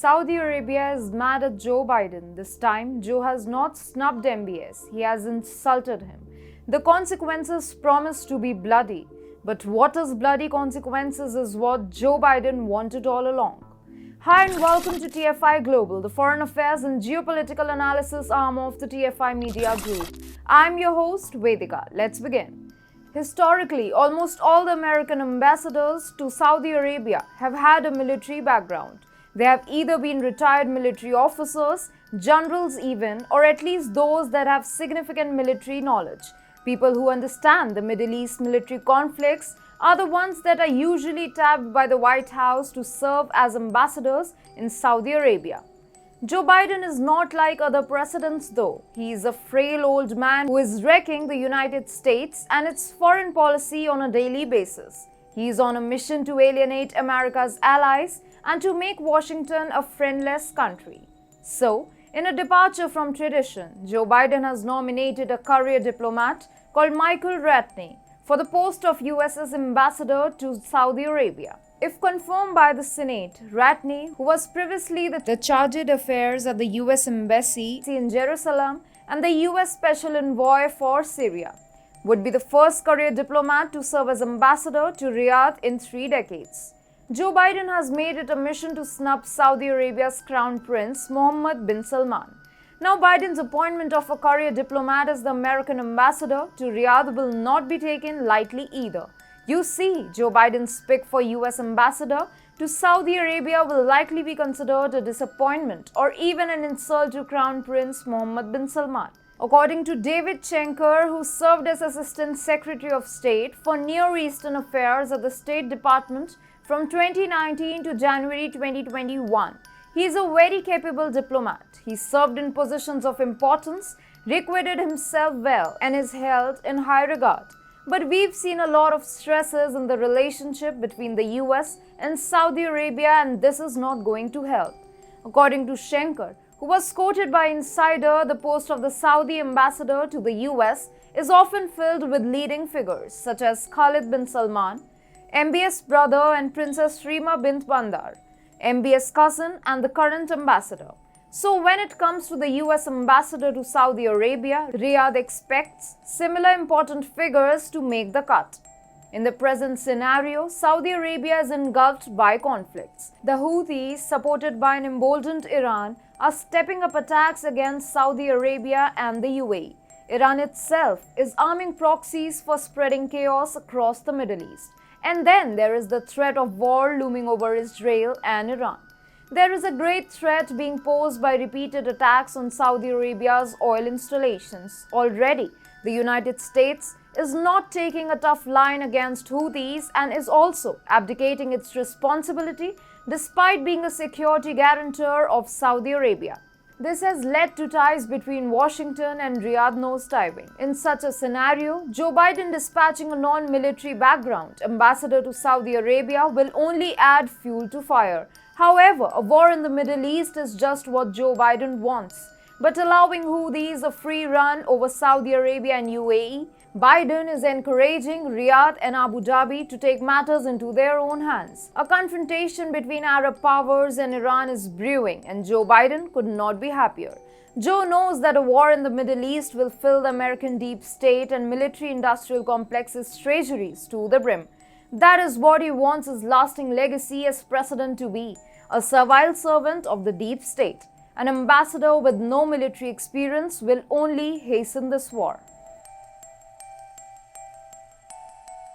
Saudi Arabia is mad at Joe Biden. This time, Joe has not snubbed MBS, he has insulted him. The consequences promise to be bloody. But what is bloody consequences is what Joe Biden wanted all along. Hi and welcome to TFI Global, the foreign affairs and geopolitical analysis arm of the TFI Media Group. I'm your host, Vedika. Let's begin. Historically, almost all the American ambassadors to Saudi Arabia have had a military background. They have either been retired military officers, generals even, or at least those that have significant military knowledge. People who understand the Middle East military conflicts are the ones that are usually tapped by the White House to serve as ambassadors in Saudi Arabia. Joe Biden is not like other presidents though. He is a frail old man who is wrecking the United States and its foreign policy on a daily basis. He is on a mission to alienate America's allies and to make Washington a friendless country. So, in a departure from tradition, Joe Biden has nominated a career diplomat called Michael Ratney for the post of US's ambassador to Saudi Arabia. If confirmed by the Senate, Ratney, who was previously the chargé d'affaires at the US Embassy in Jerusalem and the US Special Envoy for Syria, would be the first career diplomat to serve as ambassador to Riyadh in 3 decades. Joe Biden has made it a mission to snub Saudi Arabia's Crown Prince Mohammed bin Salman. Now, Biden's appointment of a career diplomat as the American ambassador to Riyadh will not be taken lightly either. You see, Joe Biden's pick for US ambassador to Saudi Arabia will likely be considered a disappointment or even an insult to Crown Prince Mohammed bin Salman. According to David Schenker, who served as Assistant Secretary of State for Near Eastern Affairs at the State Department from 2019 to January 2021, he is a very capable diplomat. He served in positions of importance, requited himself well, and is held in high regard. But we've seen a lot of stresses in the relationship between the US and Saudi Arabia, and this is not going to help. According to Schenker, who was quoted by Insider, the post of the Saudi ambassador to the US is often filled with leading figures such as Khalid bin Salman, MBS brother and Princess Rima bint Bandar, MBS cousin and the current ambassador. So when it comes to the US ambassador to Saudi Arabia, Riyadh expects similar important figures to make the cut. In the present scenario, Saudi Arabia is engulfed by conflicts. The Houthis, supported by an emboldened Iran, are stepping up attacks against Saudi Arabia and the UAE. Iran itself is arming proxies for spreading chaos across the Middle East. And then there is the threat of war looming over Israel and Iran. There is a great threat being posed by repeated attacks on Saudi Arabia's oil installations. Already, the United States is not taking a tough line against Houthis and is also abdicating its responsibility despite being a security guarantor of Saudi Arabia. This has led to ties between Washington and Riyadh nosediving. In such a scenario, Joe Biden dispatching a non-military background ambassador to Saudi Arabia will only add fuel to fire. However, a war in the Middle East is just what Joe Biden wants. But allowing Houthis a free run over Saudi Arabia and UAE, Biden is encouraging Riyadh and Abu Dhabi to take matters into their own hands. A confrontation between Arab powers and Iran is brewing, and Joe Biden could not be happier. Joe knows that a war in the Middle East will fill the American deep state and military-industrial complex's treasuries to the brim. That is what he wants his lasting legacy as president to be, a servile servant of the deep state. An ambassador with no military experience will only hasten this war.